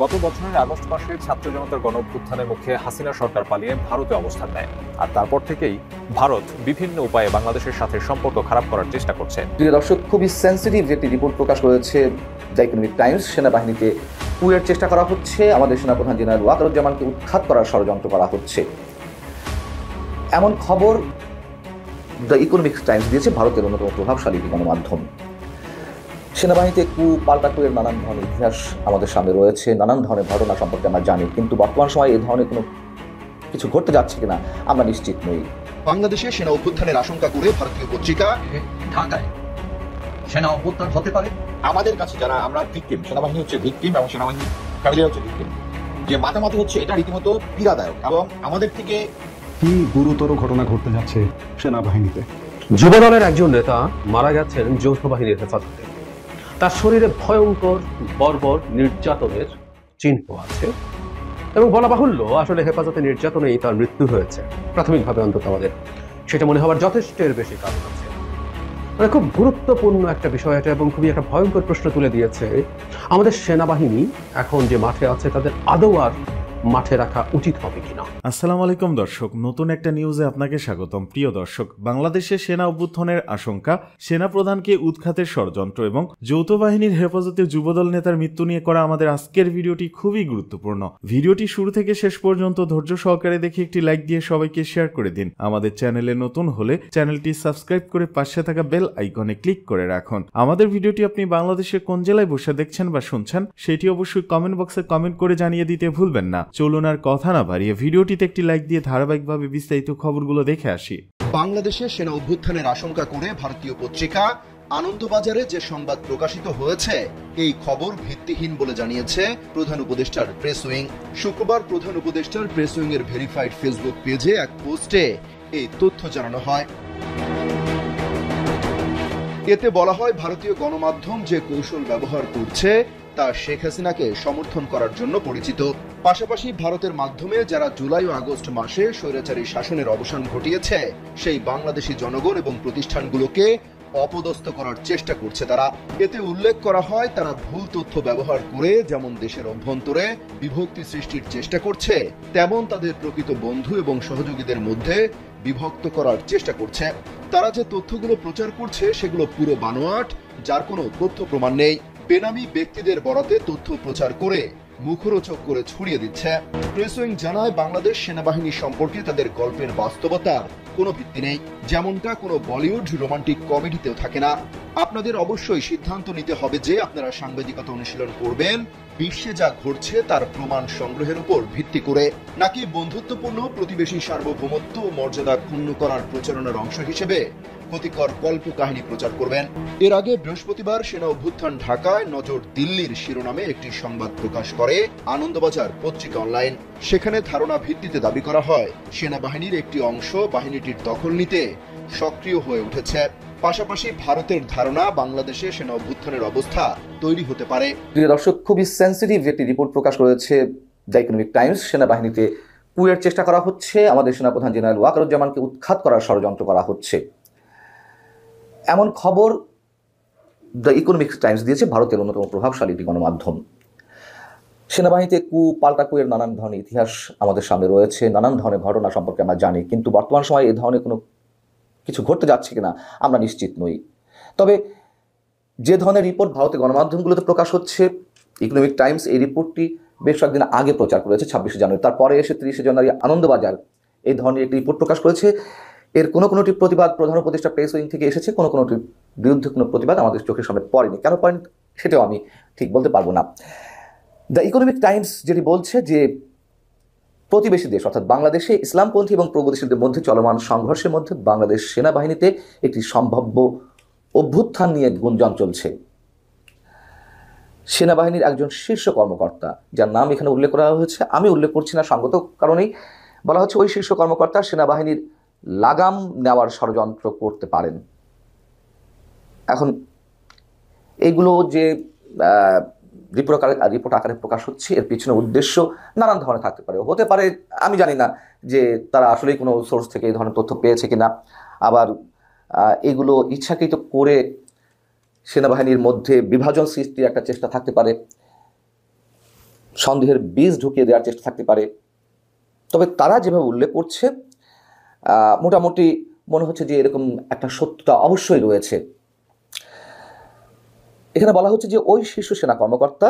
গত বছরের আগস্ট মাসে ছাত্র জনতার গণঅভ্যুত্থানের মুখে হাসিনা সরকার পালিয়ে ভারতে অবস্থান নেয়। আর তারপর থেকেই ভারত বিভিন্ন উপায়ে বাংলাদেশের সাথে সম্পর্ক খারাপ করার চেষ্টা করছে। প্রিয় দর্শক, খুবই সেন্সিটিভ একটি রিপোর্ট প্রকাশ করেছে দ্য ইকোনমিক টাইমস। সেনাবাহিনীকে কুয়ের চেষ্টা করা হচ্ছে, আমাদের সেনাপ্রধান জেনারেল ওয়াকারুজ্জামানকে উৎখাত করার ষড়যন্ত্র করা হচ্ছে, এমন খবর দ্য ইকোনমিক টাইমস দিয়েছে, ভারতের অন্যতম প্রভাবশালী গণমাধ্যম। সেনাবাহিনীতে পাল্টা কুয়ের নানান ধরনের ইতিহাস আমাদের সামনে রয়েছে, নানান ধরনের ঘটনা সম্পর্কে আমরা জানি, কিন্তু বর্তমান সময়ে এই ধরনের কোনো কিছু ঘটতে যাচ্ছে কিনা আমরা নিশ্চিত নই। বাংলাদেশে সেনা অভ্যুত্থানের আশঙ্কা করে ভারতীয় পত্রিকা ঢাকায় সেনা অভ্যুত্থান হতে পারে। আমাদের কাছে যারা আমরা ভিকটিম, সেনাবাহিনী হচ্ছে ভিকটিম এবং সেনাবাহিনী ফ্যামিলি হচ্ছে ভিকটিম, যে মাতামাতি হচ্ছে এটা রীতিমতো পীড়াদায়ক এবং আমাদের থেকে কি গুরুতর ঘটনা ঘটতে যাচ্ছে সেনাবাহিনীতে। যুবদলের একজন নেতা মারা গেছেন যৌথ বাহিনীর হেফাজতে। তার শরীরে ভয়ঙ্কর বর্বর নির্যাতনের চিহ্ন আছে এবং বলা বাহুল্য আসলে হেফাজতে নির্যাতনেই তার মৃত্যু হয়েছে। প্রাথমিকভাবে অন্তত আমাদের সেটা মনে হওয়ার যথেষ্টের বেশি কারণ আছে। মানে খুব গুরুত্বপূর্ণ একটা বিষয় এটা এবং খুবই একটা ভয়ঙ্কর প্রশ্ন তুলে দিয়েছে, আমাদের সেনাবাহিনী এখন যে মাঠে আছে তাদের আদৌ আর মাঠে রাখা উচিত হবে কিনা। আসসালামু আলাইকুম দর্শক, নতুন একটা নিউজে আপনাকে স্বাগতম। প্রিয় দর্শক, বাংলাদেশে সেনা অভ্যুত্থানের আশঙ্কা, সেনাপ্রধানকে উৎখাতের ষড়যন্ত্র এবং যৌথ বাহিনীর হেফাজতে যুবদল নেতার মৃত্যু নিয়ে করা আমাদের আজকের ভিডিওটি খুবই গুরুত্বপূর্ণ। ভিডিওটি শুরু থেকে শেষ পর্যন্ত ধৈর্য সহকারে দেখে একটি লাইক দিয়ে সবাইকে শেয়ার করে দিন। আমাদের চ্যানেলে নতুন হলে চ্যানেলটি সাবস্ক্রাইব করে পাশে থাকা বেল আইকনে ক্লিক করে রাখুন। আমাদের ভিডিওটি আপনি বাংলাদেশের কোন জেলায় বসে দেখছেন বা শুনছেন সেটি অবশ্যই কমেন্ট বক্সে কমেন্ট করে জানিয়ে দিতে ভুলবেন না। চলুন আর কথা না বাড়িয়ে ভিডিওটিতে একটি লাইক দিয়ে ধারাবাহিকভাবে বিস্তারিত খবরগুলো দেখে আসি। বাংলাদেশে সেনা অভ্যুত্থানের আশঙ্কা করে ভারতীয় পত্রিকা আনন্দবাজারে যে সংবাদ প্রকাশিত হয়েছে এই খবর ভিত্তিহীন বলে জানিয়েছে প্রধান উপদেষ্টার প্রেস উইং। শুক্রবার প্রধান উপদেষ্টার প্রেস উইং এর ভেরিফাইড ফেসবুক পেজে এক পোস্টে এই তথ্য জানানো হয়। এতে বলা হয়, ভারতীয় গণমাধ্যম যে কৌশল ব্যবহার করছে তা শেখ হাসিনাকে সমর্থন করার জন্য পরিচিত। পাশাপাশি ভারতের মাধ্যমে যারা জুলাই ও আগস্ট মাসে স্বৈরাচারী শাসনের অবসান ঘটিয়েছে সেই বাংলাদেশি জনগণ এবং প্রতিষ্ঠানগুলোকে অপদস্থ করার চেষ্টা করছে তারা। এতে উল্লেখ করা হয়, তারা ভুল তথ্য ব্যবহার করে যেমন দেশের অভ্যন্তরে বিভক্তি সৃষ্টির চেষ্টা করছে, তেমন তাদের প্রকৃত বন্ধু এবং সহযোগীদের মধ্যে বিভক্ত করার চেষ্টা করছে। তারা যে তথ্যগুলো প্রচার করছে সেগুলো পুরো বানোয়াট, যার কোনো তথ্য প্রমাণ নেই। বেনামি ব্যক্তিদের বরাতে তথ্য প্রচার করে মুখরোচক করে ছড়িয়ে দিচ্ছে। প্রেস উইং জানায়, বাংলাদেশ সেনাবাহিনী সম্পর্কে তাদের গল্পের বাস্তবতার কোনো ভিত্তি নেই, যেমনটা কোনো বলিউড রোমান্টিক কমেডিতেও থাকে না। আপনাদের অবশ্যই সিদ্ধান্ত নিতে হবে যে আপনারা সাংবাদিকতা অনুশীলন করবেন বিশ্বে যা ঘটছে তার প্রমাণ সংগ্রহের উপর ভিত্তি করে, নাকি বন্ধুত্বপূর্ণ প্রতিবেশী সার্বভৌমত্ব ও মর্যাদা ক্ষুণ্ণ করার প্রচারণার অংশ হিসেবে ক্ষতিকর কল্প কাহিনী প্রচার করবেন। এর আগে বৃহস্পতিবার সেনা অভ্যুত্থান ঢাকায় নজর দিল্লির শিরোনামে একটি সংবাদ প্রকাশ করে আনন্দবাজার পত্রিকা অনলাইন। সেখানে ধারণা ভিত্তিতে দাবি করা হয়, সেনাবাহিনীর একটি অংশ বাহিনীটির দখল নিতে সক্রিয় হয়ে উঠেছে। পাশাপাশি ভারতের ধারণা বাংলাদেশে সেনা অভ্যুত্থানের অবস্থা তৈরি হতে পারে। প্রিয় দর্শক, খুবই সেন্সিটিভ একটি রিপোর্ট প্রকাশ করেছে দ্য ইকোনমিক টাইমস। সেনাবাহিনীতে কুয়ের চেষ্টা করা হচ্ছে, আমাদের সেনাপ্রধান জেনারেল ওয়াকারুজ্জামানকে উৎখাত করার ষড়যন্ত্র করা হচ্ছে, এমন খবর দ্য ইকোনমিক টাইমস দিয়েছে, ভারতের অন্যতম প্রভাবশালী একটি গণমাধ্যম। সেনাবাহিনীতে পাল্টা কুয়ের নানান ধরনের ইতিহাস আমাদের সামনে রয়েছে, নানান ধরনের ঘটনা সম্পর্কে আমরা জানি, কিন্তু বর্তমান সময়ে এই ধরনের কোনো কিছু ঘটতে যাচ্ছে কিনা আমরা নিশ্চিত নই। তবে যে ধরনের রিপোর্ট ভারতের গণমাধ্যমগুলোতে প্রকাশ হচ্ছে, ইকোনমিক টাইমস এই রিপোর্টটি বেশ কয়েকদিন আগে প্রচার করেছে, 26শে জানুয়ারি। তারপরে এসে 30শে জানুয়ারি আনন্দবাজার এই ধরনের একটি রিপোর্ট প্রকাশ করেছে। এর কোনোটির প্রতিবাদ প্রধান উপদেষ্টা প্রেস উইং থেকে এসেছে, কোনোটির বিরুদ্ধে কোনো প্রতিবাদ আমাদের চোখের সামনে পড়েনি। কেন পড়েনি সেটাও আমি ঠিক বলতে পারবো না। দ্য ইকোনমিক টাইমস যেটি বলছে যে প্রতিবেশী দেশ অর্থাৎ বাংলাদেশে ইসলামপন্থী এবং প্রগতিশীলদের মধ্যে চলমান সংঘর্ষের মধ্যে বাংলাদেশ সেনাবাহিনীতে একটি সম্ভাব্য অভ্যুত্থান নিয়ে গুঞ্জন চলছে। সেনাবাহিনীর একজন শীর্ষ কর্মকর্তা, যার নাম এখানে উল্লেখ করা হয়েছে, আমি উল্লেখ করছি না সঙ্গত কারণেই, বলা হচ্ছে ওই শীর্ষ কর্মকর্তা সেনাবাহিনীর লাগাম নেওয়ার ষড়যন্ত্র করতে পারেন। এখন এইগুলো যে রিপোর্ট আকারে প্রকাশ হচ্ছে, এর পিছনে উদ্দেশ্য নানান ধরনের থাকতে পারে, হতে পারে আমি জানি না যে তারা আসলেই কোনো সোর্স থেকে এই ধরনের তথ্য পেয়েছে কিনা। আবার এগুলো ইচ্ছাকৃত করে সেনাবাহিনীর মধ্যে বিভাজন সৃষ্টির একটা চেষ্টা থাকতে পারে। সন্দেহের বীজ ঢুকিয়ে দেওয়ার চেষ্টা থাকতে পারে। তবে তারা যেভাবে উল্লেখ করছে মোটামুটি মনে হচ্ছে যে এরকম একটা সত্যতা অবশ্যই রয়েছে। এখানে বলা হচ্ছে যে ওই শীর্ষ সেনা কর্মকর্তা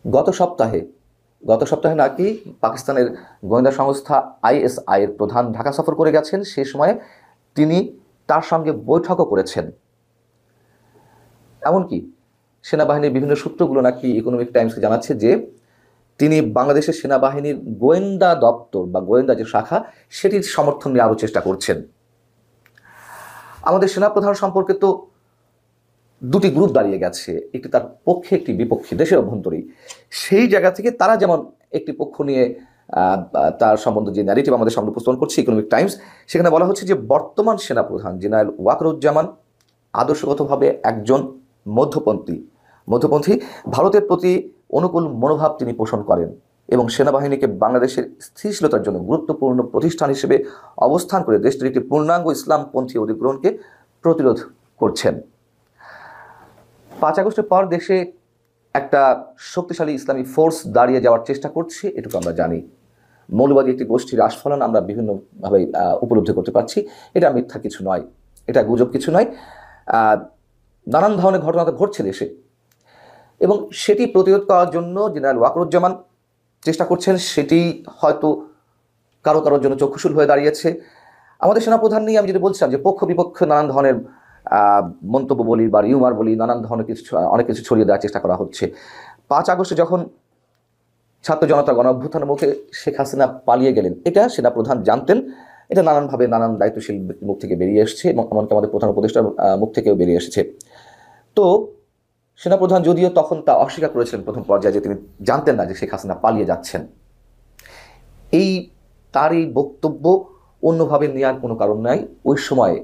গত সপ্তাহে নাকি পাকিস্তানের গোয়েন্দা সংস্থা ISI এর প্রধান ঢাকা সফর করে গেছেন। সেই সময় তিনি তার সঙ্গে বৈঠকও করেছেন। এমনকি সেনাবাহিনীর বিভিন্ন সূত্রগুলো নাকি ইকোনমিক টাইমসকে জানাচ্ছে যে তিনি বাংলাদেশের সেনাবাহিনীর গোয়েন্দা দপ্তর বা গোয়েন্দা যে শাখা সেটির সমর্থন নিয়ে আরও চেষ্টা করছেন। আমাদের সেনাপ্রধান সম্পর্কে তো দুটি গ্রুপ দাঁড়িয়ে গেছে, একটি তার পক্ষে একটি বিপক্ষে দেশের অভ্যন্তরেই। সেই জায়গা থেকে তারা যেমন একটি পক্ষ নিয়ে তার সম্বন্ধে যে ন্যারেটিভ আমাদের সামনে উপস্থাপন করছে ইকোনমিক টাইমস, সেখানে বলা হচ্ছে যে বর্তমান সেনাপ্রধান জেনারেল ওয়াকারুজ্জামান আদর্শগতভাবে একজন মধ্যপন্থী ভারতের প্রতি অনুকূল মনোভাব তিনি পোষণ করেন এবং সেনাবাহিনীকে বাংলাদেশের স্থিতিশীলতার জন্য গুরুত্বপূর্ণ প্রতিষ্ঠান হিসেবে অবস্থান করে দেশটির একটি পূর্ণাঙ্গ ইসলামপন্থী অধিগ্রহণকে প্রতিরোধ করছেন। 5 আগস্টের পর দেশে একটা শক্তিশালী ইসলামী ফোর্স দাঁড়িয়ে যাওয়ার চেষ্টা করছে, এটুকু আমরা জানি। মৌলবাদী একটি গোষ্ঠীর আস্ফলন আমরা বিভিন্নভাবে উপলব্ধি করতে পারছি। এটা মিথ্যা কিছু নয়, এটা গুজব কিছু নয়। নানান ধরনের ঘটনা ঘটছে দেশে এবং সেটি প্রতিরোধ করার জন্য জেনারেল ওয়াকারুজ্জামান চেষ্টা করছেন। সেটি হয়তো কারোর জন্য চক্ষুশূল হয়ে দাঁড়িয়েছে। আমাদের সেনাপ্রধান নিয়ে আমি যেটা বলছিলাম যে পক্ষ বিপক্ষ নানান ধরনের মন্তব্য বলি বা রিউমার বলি, নানান ধরনের অনেক কিছু ছড়িয়ে দেওয়ার চেষ্টা করা হচ্ছে। 5 আগস্টে যখন ছাত্র জনতার গণ অভ্যুত্থানের মুখে শেখ হাসিনা পালিয়ে গেলেন, এটা সেনাপ্রধান জানতেন। এটা নানানভাবে নানান দায়িত্বশীল মুখ থেকে বেরিয়ে এসেছে এবং এমনকি আমাদের প্রধান উপদেষ্টার মুখ থেকেও বেরিয়ে এসেছে। তো সেনাপ্রধান যদিও তখন তা অস্বীকার করেছিলেন প্রথম পর্যায়ে যে তিনি জানতেন না যে শেখ হাসিনা পালিয়ে যাচ্ছেন। তার এই বক্তব্য অন্যভাবে নেওয়ার কোনো কারণ নাই। ওই সময়ে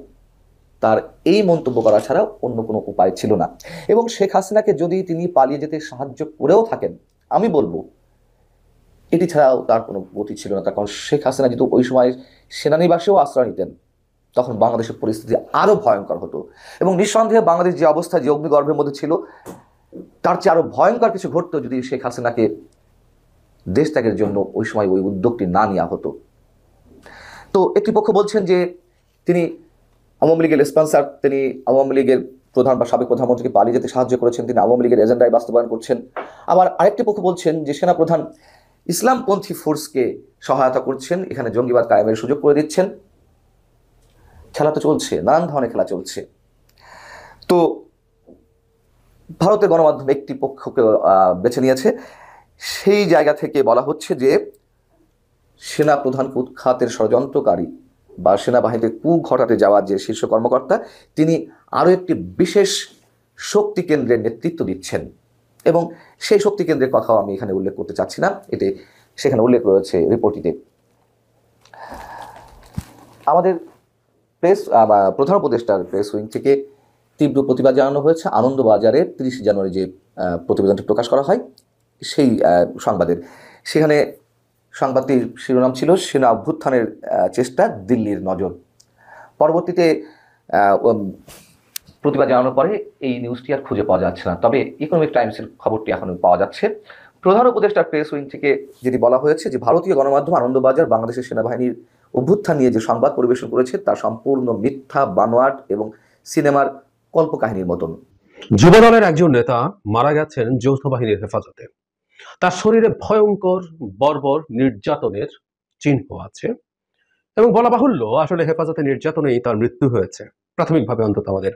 তার এই মন্তব্য করা ছাড়া অন্য কোনো উপায় ছিল না। এবং শেখ হাসিনাকে যদি তিনি পালিয়ে যেতে সাহায্য করেও থাকেন, আমি বলবো এটি ছাড়াও তার কোনো গতি ছিল না। তার কারণ শেখ হাসিনা যেহেতু ওই সময় সেনানিবাসেও আশ্রয় নিতেন, তখন বাংলাদেশের পরিস্থিতি আরও ভয়ঙ্কর হতো এবং নিঃসন্দেহে বাংলাদেশ যে অবস্থা, যে অগ্নিগর্ভের মধ্যে ছিল, তার চেয়ে আরও ভয়ঙ্কর কিছু ঘটতো যদি শেখ হাসিনাকে দেশ ত্যাগের জন্য ওই সময় ওই উদ্যোগটি না নেওয়া হতো। তো একটি পক্ষ বলছেন যে তিনি আওয়ামী লীগের স্পন্সর, তিনি আওয়ামী লীগের প্রধান বা সাবেক প্রধানমন্ত্রীকে পালিয়ে যেতে সাহায্য করেছেন, তিনি আওয়ামী লীগের এজেন্ডায় বাস্তবায়ন করছেন। আবার আরেকটি পক্ষ বলছেন যে সেনাপ্রধান ইসলামপন্থী ফোর্সকে সহায়তা করছেন, এখানে জঙ্গিবাদ কায়েমের সুযোগ করে দিচ্ছেন। খেলা তো চলছে, নানান ধরনের খেলা চলছে। তো ভারতের গণমাধ্যম একটি পক্ষকে বেছে নিয়েছে। সেই জায়গা থেকে বলা হচ্ছে যে সেনাপ্রধানকে উৎখাতের ষড়যন্ত্রকারী বা সেনাবাহিনীতে কু ঘটাতে যাওয়ার যে শীর্ষ কর্মকর্তা, তিনি আরও একটি বিশেষ শক্তি কেন্দ্রের নেতৃত্ব দিচ্ছেন এবং সেই শক্তি কেন্দ্রের কথাও আমি এখানে উল্লেখ করতে চাচ্ছি না, এতে সেখানে উল্লেখ রয়েছে রিপোর্টটিতে। আমাদের প্রধান উপদেষ্টার প্রেস উইং থেকে তীব্র প্রতিবাদ জানানো হয়েছে আনন্দবাজারে 30 জানুয়ারি যে প্রতিবেদনটি প্রকাশ করা হয় সেই সংবাদের। সেখানে সংবাদটির শিরোনাম ছিল সেনা অভ্যুত্থানের চেষ্টা, দিল্লির নজর। পরবর্তীতে প্রতিবাদ জানানোর পরে এই নিউজটি আর খুঁজে পাওয়া যাচ্ছে না, তবে ইকোনমিক টাইমসের খবরটি এখনও পাওয়া যাচ্ছে। প্রধান উপদেষ্টার প্রেস উইং থেকে যেটি বলা হয়েছে যে ভারতীয় গণমাধ্যম আনন্দবাজার বাংলাদেশের সেনাবাহিনীর অভ্যুত্থান নিয়ে যে সংবাদ পরিবেশন করেছে তা সম্পূর্ণ মিথ্যা, বানোয়াট এবং সিনেমার কল্পকাহিনীর মতন। যুবদলের একজন নেতা মারা গেছেন যৌথ বাহিনীর হেফাজতে। তার শরীরে ভয়ঙ্কর বর্বর নির্যাতনের চিহ্ন আছে এবং বলা বাহুল্য আসলে হেফাজতে নির্যাতনেই তার মৃত্যু হয়েছে। প্রাথমিকভাবে অন্তত আমাদের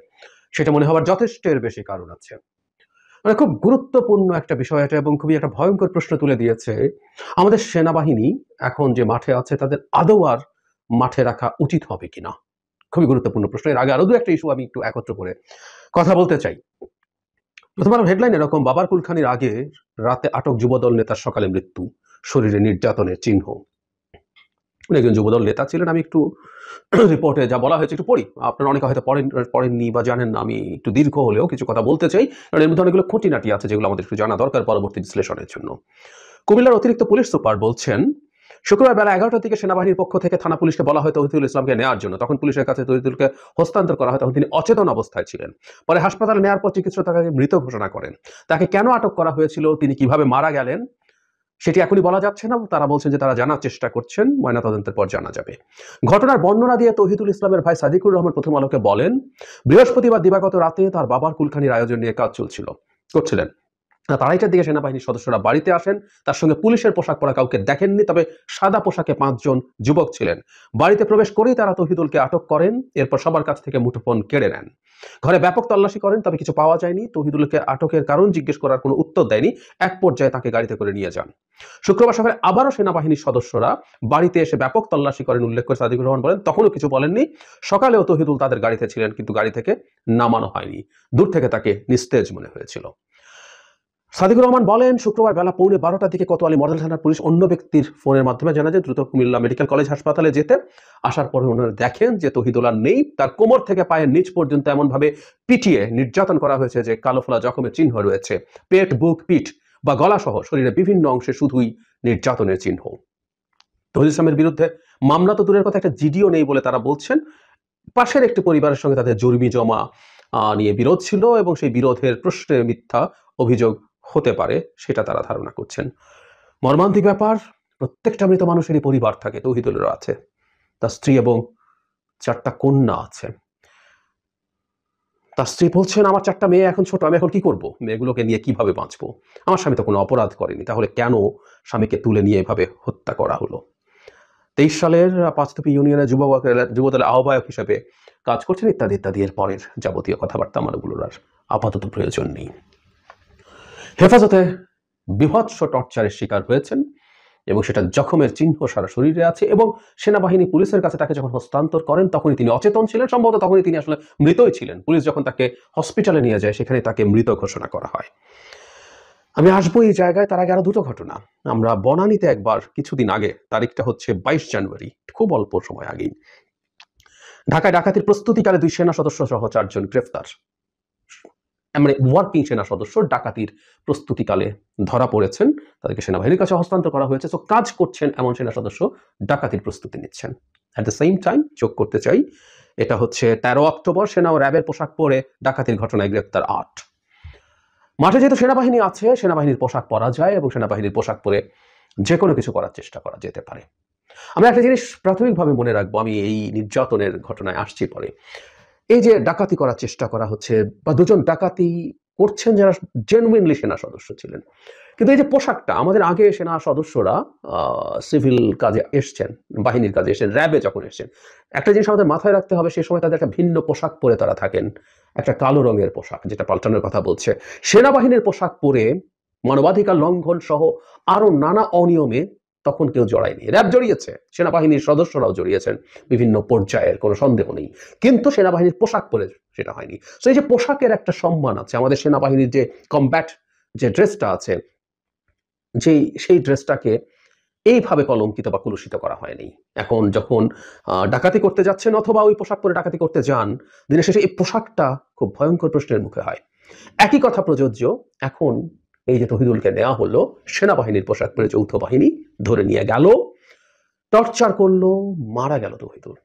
সেটা মনে হওয়ার যথেষ্টের বেশি কারণ আছে। মানে খুব গুরুত্বপূর্ণ একটা বিষয় এটা এবং খুবই একটা ভয়ঙ্কর প্রশ্ন তুলে দিয়েছে। আমাদের সেনাবাহিনী এখন যে মাঠে আছে তাদের আদৌ আর মাঠে রাখা উচিত হবে কিনা, খুবই গুরুত্বপূর্ণ প্রশ্ন। এর আগে আরো দু একটা ইস্যু আমি একটু একত্র করে কথা বলতে চাই। প্রথম হেডলাইন এরকম, বাবার কুলখানির আগে রাতে আটক যুবদল নেতার সকালে মৃত্যু, শরীরে নির্যাতনের চিহ্ন। উনি একজন যুবদল নেতা ছিলেন। আমি একটু রিপোর্টে যা বলা হয়েছে একটু পড়ি, আপনারা অনেকে হয়তো পড়েননি বা জানেন না। আমি একটু দীর্ঘ হলেও কিছু কথা বলতে চাই, কারণ এর মধ্যে অনেকগুলো খুঁটিনাটি আছে যেগুলো আমাদের একটু জানা দরকার পরবর্তী বিশ্লেষণের জন্য। কুমিল্লার অতিরিক্ত পুলিশ সুপার বলছেন শুক্রবার বেলা 11টার দিকে সেনাবাহিনীর পক্ষ থেকে থানা পুলিশকে বলা হয় তৌহিদুল ইসলামকে নেওয়ার জন্য। তখন পুলিশের কাছে তৌহিদুলকে হস্তান্তর করা হয়, তখন তিনি অচেতন অবস্থায় ছিলেন। পরে হাসপাতালে নেওয়ার পর চিকিৎসক তাকে মৃত ঘোষণা করেন। তাকে কেন আটক করা হয়েছিল, তিনি কিভাবে মারা গেলেন সেটি এখনই বলা যাচ্ছে না। তারা বলছেন যে তারা জানার চেষ্টা করছেন, ময়নাতদন্তের পর জানা যাবে। ঘটনার বর্ণনা দিয়ে তৌহিদুল ইসলামের ভাই সাদিকুর রহমান প্রথম আলোকে বলেন, বৃহস্পতিবার দিবাগত রাতে তার বাবার কুলখানির আয়োজন নিয়ে কাজ করছিলেন। 2:30টার দিকে সেনাবাহিনীর সদস্যরা বাড়িতে আসেন। তার সঙ্গে পুলিশের পোশাক পরা কাউকে দেখেননি, তবে সাদা পোশাকে 5 জন যুবক ছিলেন। বাড়িতে প্রবেশ করেই তারা তৌহিদুলকে আটক করেন। এরপর সবার কাছ থেকে মুঠোফোন কেড়ে নেন। ঘরে ব্যাপক তল্লাশি করেন, তবে কিছু পাওয়া যায়নি। তৌহিদুলকে আটকের কারণ জিজ্ঞেস করার কোনো উত্তর দেয়নি। এক পর্যায়ে তাকে গাড়িতে করে নিয়ে যান। শুক্রবার সকালে আবারও সেনাবাহিনীর সদস্যরা বাড়িতে এসে ব্যাপক তল্লাশি করেন উল্লেখ করে সাদিকুর রহমান বলেন, তখনও কিছু বলেননি। সকালেও তৌহিদুল তাদের গাড়িতে ছিলেন, কিন্তু গাড়ি থেকে নামানো হয়নি। দূর থেকে তাকে নিস্তেজ মনে হয়েছিল। সাদিকুর রহমান বলেন, শুক্রবার বেলা 12:15টার দিকে কোতোয়ালি মডেল থানার পুলিশ অন্য ব্যক্তির ফোনের মাধ্যমে জানা যায় দ্রুত কুমিল্লা মেডিকেল কলেজ হাসপাতালে যেতে। আসার পরে ওনারা দেখেন যে তৌহিদুল আর নেই। তার কোমর থেকে পায়ের নিচ পর্যন্ত এমনভাবে পিটিয়ে নির্যাতন করা হয়েছে যে কালো ফোলা জখমের চিহ্ন রয়েছে। পেট, বুক, পিঠ বা গলা সহ শরীরের বিভিন্ন অংশে শুধুই নির্যাতনের চিহ্ন। তৌহিদুল ইসলামের বিরুদ্ধে মামলা তো দূরের কথা, একটা জিডিও নেই বলে তারা বলছেন। পাশের একটি পরিবারের সঙ্গে তাদের জমি জমা নিয়ে বিরোধ ছিল এবং সেই বিরোধের প্রশ্নে মিথ্যা অভিযোগ হতে পারে সেটা তারা ধারণা করছেন। মর্মান্তিক ব্যাপার, প্রত্যেকটা মৃত মানুষেরই পরিবার থাকে, তৌহিদুলেরও আছে। তার স্ত্রী এবং 4টা কন্যা আছে। তার স্ত্রী বলছেন, আমার 4টা মেয়ে এখন ছোট, আমি এখন কি করব? মেয়েগুলোকে নিয়ে কিভাবে বাঁচবো? আমার স্বামী তো কোনো অপরাধ করেনি, তাহলে কেন স্বামীকে তুলে নিয়ে এভাবে হত্যা করা হলো? 23 সালের পাঁচতপি ইউনিয়নের যুবদলের আহ্বায়ক হিসেবে কাজ করছেন, ইত্যাদি ইত্যাদি। এর পরের যাবতীয় কথাবার্তা আমারগুলোর আর আপাতত প্রয়োজন নেই। হেফাজতে বিভৎস টর্চারের শিকার হয়েছেন এবং সেটা জখমের চিহ্ন সারা শরীরে আছে। এবং সেনাবাহিনী পুলিশের কাছে তাকে যখন হস্তান্তর করেন তখনই তিনি অচেতন ছিলেন, সম্ভবত তখনই তিনি আসলে মৃতই ছিলেন। পুলিশ যখন তাকে হসপিটালে নিয়ে যায় সেখানে তাকে মৃত ঘোষণা করা হয়। আমি আসবো এই জায়গায়, তার আগে আরো 2টো ঘটনা। আমরা বনানীতে একবার কিছুদিন আগে, তারিখটা হচ্ছে 22 জানুয়ারি, খুব অল্প সময় আগেই, ঢাকায় ডাকাতির প্রস্তুতিকালে 2 সেনা সদস্য সহ 4 জন গ্রেফতার। মানে ওয়ার্কিং সেনা সদস্য ডাকাতির প্রস্তুতিকালে ধরা পড়েছেন, তাদেরকে সেনাবাহিনীর কাছে হস্তান্তর করা হয়েছে। তো কাজ করছেন এমন সেনা সদস্য ডাকাতির প্রস্তুতি নিচ্ছেন। অ্যাট দ্য সেম টাইম যোগ করতে চাই, এটা হচ্ছে 13 অক্টোবর সেনা ও র্যাবের পোশাক পরে ডাকাতির ঘটনায় গ্রেফতার 8। মাঠে যেহেতু সেনাবাহিনী আছে, সেনাবাহিনীর পোশাক পরা যায় এবং সেনাবাহিনীর পোশাক পরে যে কোনো কিছু করার চেষ্টা করা যেতে পারে। আমরা একটা জিনিস প্রাথমিকভাবে মনে রাখবো, আমি এই নির্যাতনের ঘটনায় আসছি পরে। এই যে ডাকাতি করার চেষ্টা করা হচ্ছে বা 2 জন ডাকাতি করছেন যারা জেনুইনলি সেনা সদস্য ছিলেন, কিন্তু এই যে পোশাকটা, আমাদের আগে সেনা সদস্যরা সিভিল কাজে এসছেন, বাহিনীর কাজে এসেছেন, র্যাবে যখন এসছেন, একটা জিনিস আমাদের মাথায় রাখতে হবে, সেই সময় তাদের একটা ভিন্ন পোশাক পরে তারা থাকেন, একটা কালো রঙের পোশাক, যেটা পাল্টানোর কথা বলছে। সেনাবাহিনীর পোশাক পরে মানবাধিকার লঙ্ঘন সহ আরো নানা অনিয়মে তখন কেউ জড়ায়নি। র্যাব জড়িয়েছে, সেনাবাহিনীর সদস্যরাও জড়িয়েছেন বিভিন্ন পর্যায়ের, কোনো সন্দেহ নেই, কিন্তু সেনাবাহিনীর পোশাক পরে সেটা হয়নি। তো এই যে পোশাকের একটা সম্মান আছে, আমাদের সেনাবাহিনীর যে কমব্যাট যে ড্রেসটা আছে, সেই ড্রেসটাকে এইভাবে কলঙ্কিত বা কুলুষিত করা হয়নি। এখন যখন ডাকাতি করতে যাচ্ছেন অথবা ওই পোশাক পরে ডাকাতি করতে যান, দিনের শেষে এই পোশাকটা খুব ভয়ঙ্কর প্রশ্নের মুখে হয়। একই কথা প্রযোজ্য এখন এই যে তৌহিদুলকে নেওয়া হলো, সেনাবাহিনীর পোশাক পরে যৌথ বাহিনী ধরে নিয়ে গেল, টর্চার করলো, মারা গেল তৌহিদুল।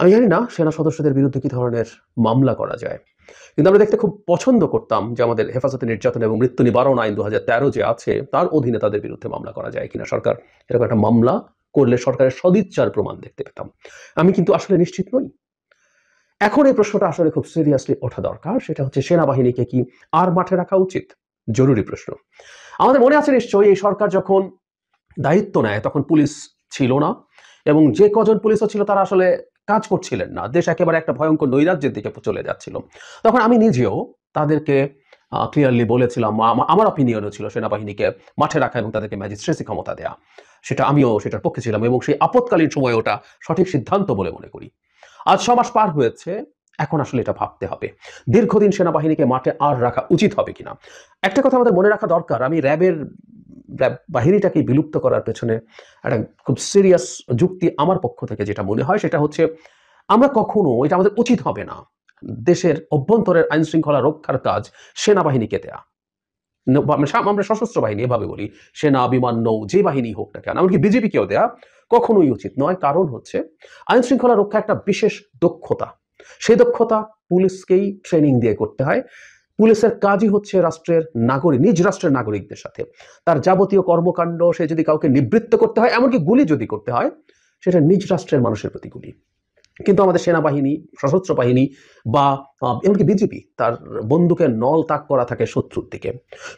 আমি জানি না সেনা সদস্যদের বিরুদ্ধে কি ধরনের মামলা করা যায়, কিন্তু আমরা দেখতে খুব পছন্দ করতাম যে আমাদের হেফাজতে নির্যাতন এবং মৃত্যু নিবারণ আইন 2013 যে আছে, তার অধীনে তাদের বিরুদ্ধে মামলা করা যায় কিনা। সরকার এরকম একটা মামলা করলে সরকারের সদিচ্ছার প্রমাণ দেখতে পেতাম। আমি কিন্তু আসলে নিশ্চিত নই। এখন এই প্রশ্নটা আসলে খুব সিরিয়াসলি ওঠা দরকার, সেটা হচ্ছে সেনাবাহিনীকে কি আর মাঠে রাখা উচিত? জরুরি প্রশ্ন। আমাদের মনে আছে নিশ্চয়ই, এই সরকার যখন দায়িত্ব নেয় তখন পুলিশ ছিল না, এবং যে কজন পুলিশও ছিল তারা আসলে কাজ করছিলেন না। দেশ একেবারে একটা ভয়ঙ্কর নৈরাজ্যের দিকে চলে যাচ্ছিল। তখন আমি নিজেও তাদেরকে ক্লিয়ারলি বলেছিলাম, আমার অপিনিয়নও ছিল সেনাবাহিনীকে মাঠে রাখা এবং তাদেরকে ম্যাজিস্ট্রেসি ক্ষমতা দেয়া। আমিও সেটার পক্ষে ছিলাম এবং সেই আপৎকালীন সময় ওটা সঠিক সিদ্ধান্ত বলে মনে করি। আজ 6 মাস পার হয়েছে, এখন আসলে এটা ভাবতে হবে দীর্ঘদিন সেনাবাহিনীকে মাঠে আর রাখা উচিত হবে কিনা। একটা কথা আমাদের মনে রাখা দরকার, আমি র্যাব বাহিনীটাকে বিলুপ্ত করার পেছনে একটা খুব সিরিয়াস যুক্তি আমার পক্ষ থেকে যেটা মনে হয় সেটা হচ্ছে, আমরা কখনো, এটা আমাদের উচিত হবে না দেশের অভ্যন্তরের আইন শৃঙ্খলা রক্ষার কাজ সেনাবাহিনীকে দেয়া। আমরা সশস্ত্র বাহিনী এভাবে বলি, সেনা, বিমান, নৌ, যে বাহিনী হোক না কেন, এমনকি বিজেপিকেও দেয়া কখনোই উচিত নয়। কারণ হচ্ছে আইন শৃঙ্খলা রক্ষা একটা বিশেষ দক্ষতা, সেই দক্ষতা পুলিশকেই ট্রেনিং দিয়ে করতে হয়। পুলিশের কাজই হচ্ছে রাষ্ট্রের নাগরিক, নিজ রাষ্ট্রের নাগরিকদের সাথে তার যাবতীয় কর্মকাণ্ড, সে যদি কাউকে নিবৃত্ত করতে হয়, এমনকি গুলি যদি করতে হয়, সেটা নিজ রাষ্ট্রের মানুষের প্রতি গুলি। কিন্তু আমাদের সেনাবাহিনী, সশস্ত্র বাহিনী বা এমনকি বিজেপি, তার বন্দুকের নল তাক করা থাকে শত্রুর দিকে।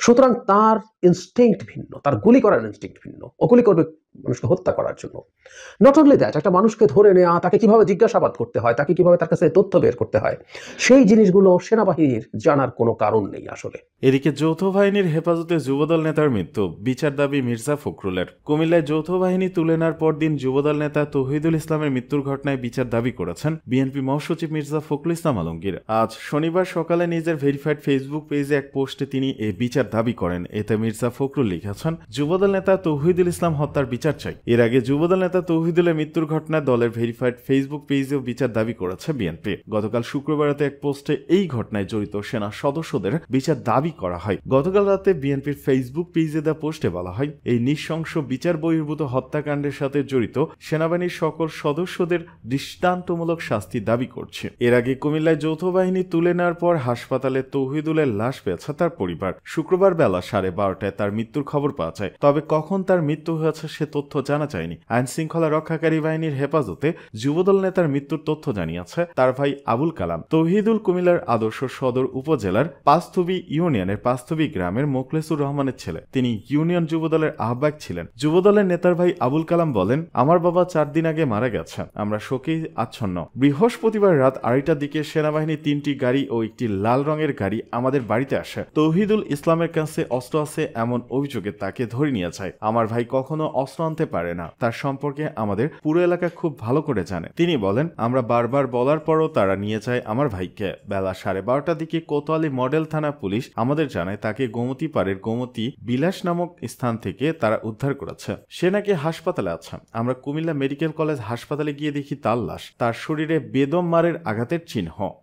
সুতরাং তার ইনস্টিংক্ট ভিন্ন, তার গুলি করার ইনস্টিংক্ট ভিন্ন। ও গুলি করবে মানুষকে হত্যা করার জন্য। নট অনলি দ্যাট, একটা মানুষকে ধরে নেওয়া, তাকে কিভাবে জিজ্ঞাসাবাদ করতে হয়, তাকে কিভাবে তার কাছে তথ্য বের করতে হয়, সেই জিনিসগুলো সেনাবাহিনীর জানার কোনো কারণ নেই আসলে। এদিকে যৌথ বাহিনীর হেফাজতে যুবদল নেতার মৃত্যু, বিচার দাবি মির্জা ফখরুলের। কুমিল্লায় যৌথ বাহিনী তুলে নেওয়ার পরদিন যুবদল নেতা তৌহিদুল ইসলামের মৃত্যুর ঘটনায় বিচার দাবি করেছেন বিএনপি মহাসচিব মির্জা ফখরুল ইসলাম আলমগীর। আজ শনিবার সকালে নিজের ভেরিফাইড ফেসবুক পেজে এক পোস্টে তিনি এই বিচার দাবি করেন। এতে মির্জা ফখরুল লিখেছেন, যুবদল নেতা তৌহিদুল ইসলাম হত্যার বিচার চাই। এর আগে যুবদল নেতা তৌহিদুলের মৃত্যুর ঘটনায় দলের ভেরিফাইড ফেসবুক পেজেও বিচার দাবি করেছে বিএনপি। গতকাল শুক্রবার রাতে এক পোস্টে এই ঘটনায় জড়িত সেনা সদস্যদের বিচার দাবি করা হয়। গতকাল রাতে বিএনপির ফেসবুক পেজে দেওয়া পোস্টে বলা হয়, এই নৃশংস বিচার বহির্ভূত হত্যাকাণ্ডের সাথে জড়িত সেনাবাহিনীর সকল সদস্যদের দৃষ্টান্তমূলক শাস্তি দাবি করছে। এর আগে কুমিল্লায় যৌথ বাহিনী তুলে নেওয়ার পর হাসপাতালে তৌহিদুলের লাশ পেয়েছে তার পরিবার। শুক্রবার বেলা 12:30টায় তার মৃত্যুর খবর পাওয়া যায়। তবে কখন তার মৃত্যু হয়েছে সে তথ্য জানা যায়নি। আইন শৃঙ্খলা রক্ষাকারী বাহিনীর হেফাজতে যুবদল নেতার মৃত্যুর তথ্য জানিয়েছে তার ভাই আবুল কালাম। তৌহিদুল কুমিল্লার আদর্শ সদর উপজেলার পাঁচথবি ইউনিয়নের পাঁচথবি গ্রামের মোখলেসুর রহমানের ছেলে। তিনি ইউনিয়ন যুবদলের আহ্বায়ক ছিলেন। যুবদলের নেতার ভাই আবুল কালাম বলেন, আমার বাবা 4 দিন আগে মারা গেছেন, আমরা শোকে আচ্ছন্ন। বৃহস্পতিবার রাত 2:30টার দিকে সেনাবাহিনীর 3টি গাড়ি ও একটি লাল রঙের গাড়ি আমাদের বাড়িতে আসে। তৌহিদুল ইসলামের কাছে অস্ত্র আছে এমন অভিযোগে তাকে ধরে নিয়ে যায়। আমার ভাই কখনো অস্ত্র আনতে পারে না, তার সম্পর্কে আমাদের পুরো এলাকা খুব ভালো করে জানে। তিনি বলেন, আমরা বারবার বলার পরও তারা নিয়ে যায় আমার ভাইকে। বেলা 12:30টার দিকে কোতোয়ালি মডেল থানা পুলিশ আমাদের জানায় তাকে গোমতী পাড়ের গোমতী বিলাস নামক স্থান থেকে তারা উদ্ধার করেছে। সে নাকি হাসপাতালে আছে। আমরা কুমিল্লা মেডিকেল কলেজ হাসপাতালে গিয়ে দেখি তার লাশ, তার শরীরে বেদম মারের আঘাতের চিহ্ন।